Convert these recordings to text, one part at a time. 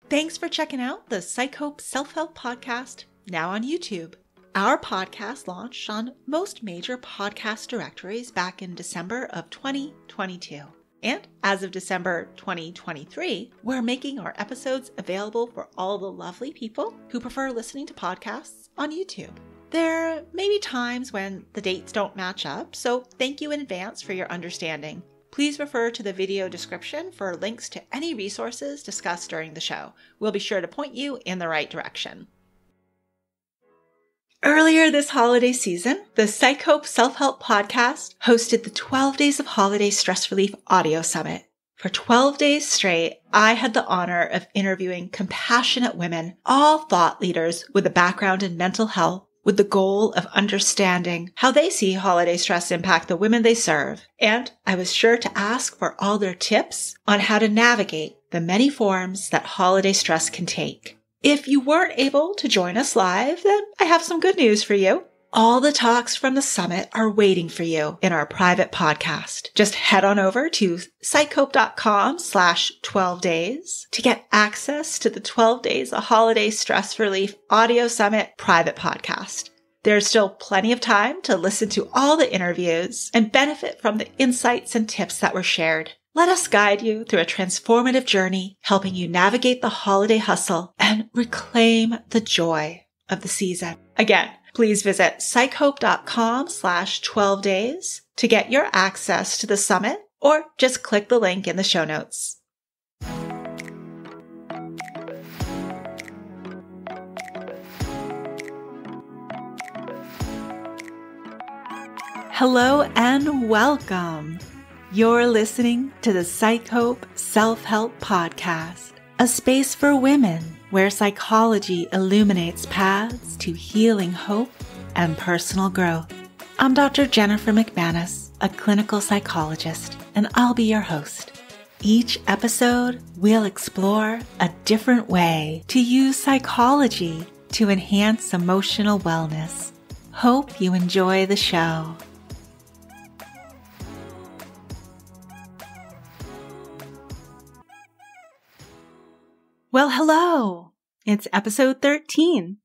Thanks for checking out the PsycHope Self-Help podcast, now on YouTube. Our podcast launched on most major podcast directories back in December of 2022. And as of December 2023, we're making our episodes available for all the lovely people who prefer listening to podcasts on YouTube. There may be times when the dates don't match up, so thank you in advance for your understanding. Please refer to the video description for links to any resources discussed during the show. We'll be sure to point you in the right direction. Earlier this holiday season, the PsycHope Self-Help podcast hosted the 12 Days of Holiday Stress Relief Audio Summit. For 12 days straight, I had the honor of interviewing compassionate women, all thought leaders with a background in mental health, with the goal of understanding how they see holiday stress impact the women they serve. And I was sure to ask for all their tips on how to navigate the many forms that holiday stress can take. If you weren't able to join us live, then I have some good news for you. All the talks from the summit are waiting for you in our private podcast. Just head on over to psychope.com/12 days to get access to the 12 Days of Holiday Stress Relief Audio Summit private podcast. There's still plenty of time to listen to all the interviews and benefit from the insights and tips that were shared. Let us guide you through a transformative journey, helping you navigate the holiday hustle and reclaim the joy of the season. Again, please visit psychope.com/12 days to get your access to the summit, or just click the link in the show notes. Hello and welcome. You're listening to the PsycHope Self-Help podcast, a space for women where psychology illuminates paths to healing, hope, and personal growth. I'm Dr. Jennifer McManus, a clinical psychologist, and I'll be your host. Each episode, we'll explore a different way to use psychology to enhance emotional wellness. Hope you enjoy the show. Well, hello. It's episode 13.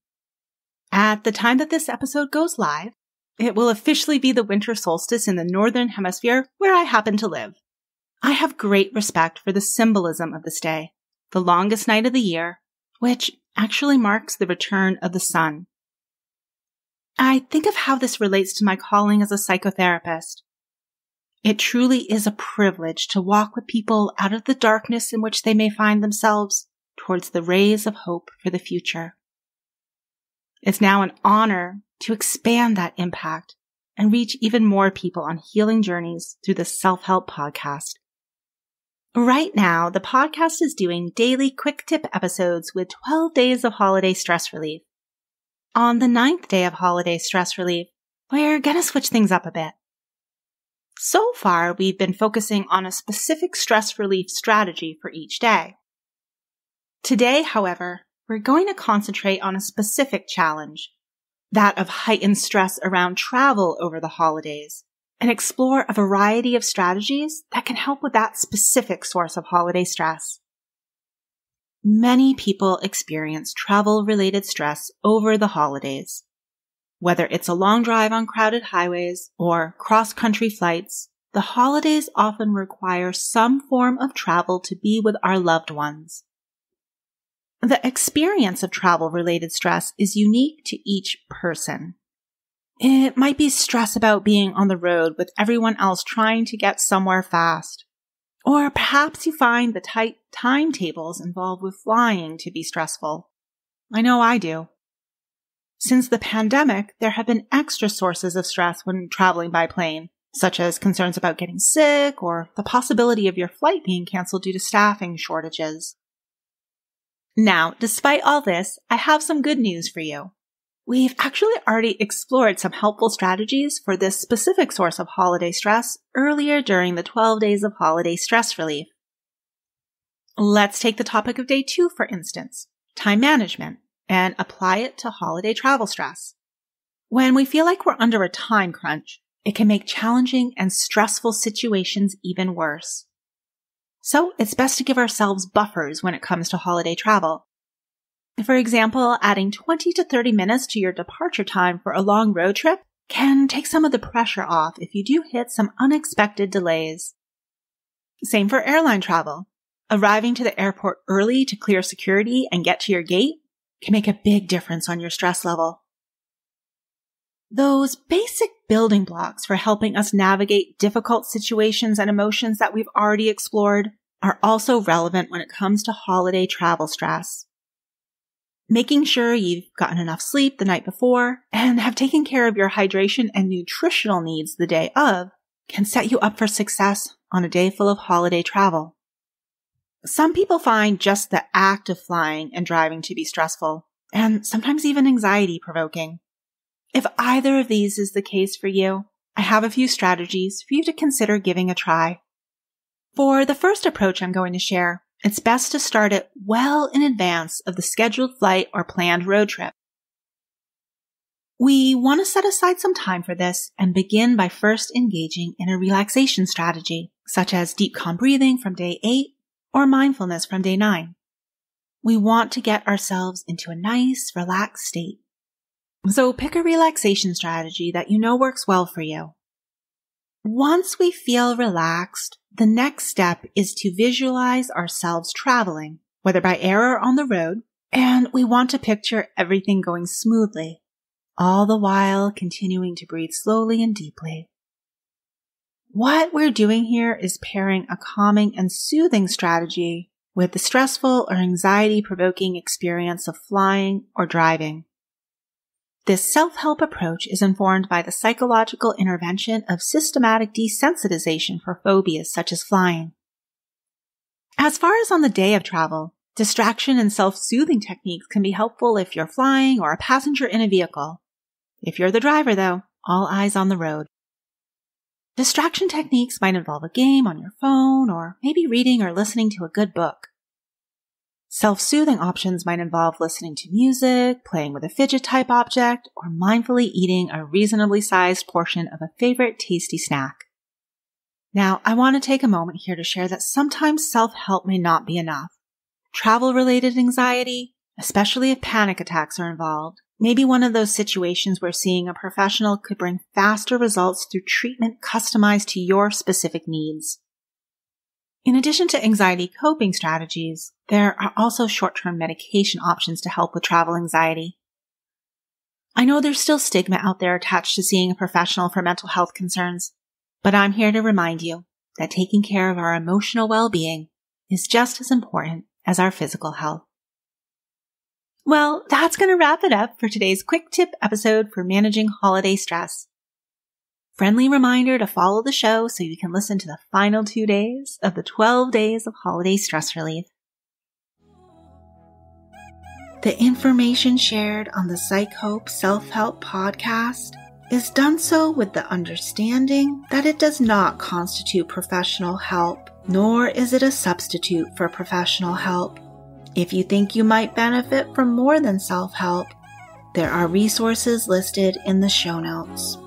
At the time that this episode goes live, it will officially be the winter solstice in the Northern Hemisphere where I happen to live. I have great respect for the symbolism of this day, the longest night of the year, which actually marks the return of the sun. I think of how this relates to my calling as a psychotherapist. It truly is a privilege to walk with people out of the darkness in which they may find themselves towards the rays of hope for the future. It's now an honor to expand that impact and reach even more people on healing journeys through the Self-Help podcast. Right now, the podcast is doing daily quick tip episodes with 12 days of holiday stress relief. On the 9th day of holiday stress relief, we're going to switch things up a bit. So far, we've been focusing on a specific stress relief strategy for each day. Today, however, we're going to concentrate on a specific challenge, that of heightened stress around travel over the holidays, and explore a variety of strategies that can help with that specific source of holiday stress. Many people experience travel-related stress over the holidays. Whether it's a long drive on crowded highways or cross-country flights, the holidays often require some form of travel to be with our loved ones. The experience of travel-related stress is unique to each person. It might be stress about being on the road with everyone else trying to get somewhere fast. Or perhaps you find the tight timetables involved with flying to be stressful. I know I do. Since the pandemic, there have been extra sources of stress when traveling by plane, such as concerns about getting sick or the possibility of your flight being canceled due to staffing shortages. Now, despite all this, I have some good news for you. We've actually already explored some helpful strategies for this specific source of holiday stress earlier during the 12 Days of Holiday Stress Relief. Let's take the topic of day 2, for instance, time management, and apply it to holiday travel stress. When we feel like we're under a time crunch, it can make challenging and stressful situations even worse. So it's best to give ourselves buffers when it comes to holiday travel. For example, adding 20 to 30 minutes to your departure time for a long road trip can take some of the pressure off if you do hit some unexpected delays. Same for airline travel. Arriving to the airport early to clear security and get to your gate can make a big difference on your stress level. Those basic building blocks for helping us navigate difficult situations and emotions that we've already explored are also relevant when it comes to holiday travel stress. Making sure you've gotten enough sleep the night before and have taken care of your hydration and nutritional needs the day of can set you up for success on a day full of holiday travel. Some people find just the act of flying and driving to be stressful, and sometimes even anxiety-provoking. If either of these is the case for you, I have a few strategies for you to consider giving a try. For the first approach I'm going to share, it's best to start it well in advance of the scheduled flight or planned road trip. We want to set aside some time for this and begin by first engaging in a relaxation strategy, such as deep calm breathing from day 8 or mindfulness from day 9. We want to get ourselves into a nice, relaxed state. So pick a relaxation strategy that you know works well for you. Once we feel relaxed, the next step is to visualize ourselves traveling, whether by air or on the road, and we want to picture everything going smoothly, all the while continuing to breathe slowly and deeply. What we're doing here is pairing a calming and soothing strategy with the stressful or anxiety-provoking experience of flying or driving. This self-help approach is informed by the psychological intervention of systematic desensitization for phobias such as flying. As far as on the day of travel, distraction and self-soothing techniques can be helpful if you're flying or a passenger in a vehicle. If you're the driver, though, all eyes on the road. Distraction techniques might involve a game on your phone or maybe reading or listening to a good book. Self-soothing options might involve listening to music, playing with a fidget-type object, or mindfully eating a reasonably sized portion of a favorite tasty snack. Now, I want to take a moment here to share that sometimes self-help may not be enough. Travel-related anxiety, especially if panic attacks are involved, may be one of those situations where seeing a professional could bring faster results through treatment customized to your specific needs. In addition to anxiety coping strategies, there are also short-term medication options to help with travel anxiety. I know there's still stigma out there attached to seeing a professional for mental health concerns, but I'm here to remind you that taking care of our emotional well-being is just as important as our physical health. Well, that's going to wrap it up for today's quick tip episode for managing holiday stress. Friendly reminder to follow the show so you can listen to the final 2 days of the 12 days of holiday stress relief. The information shared on the PsycHope Self-Help podcast is done so with the understanding that it does not constitute professional help, nor is it a substitute for professional help. If you think you might benefit from more than self-help, there are resources listed in the show notes.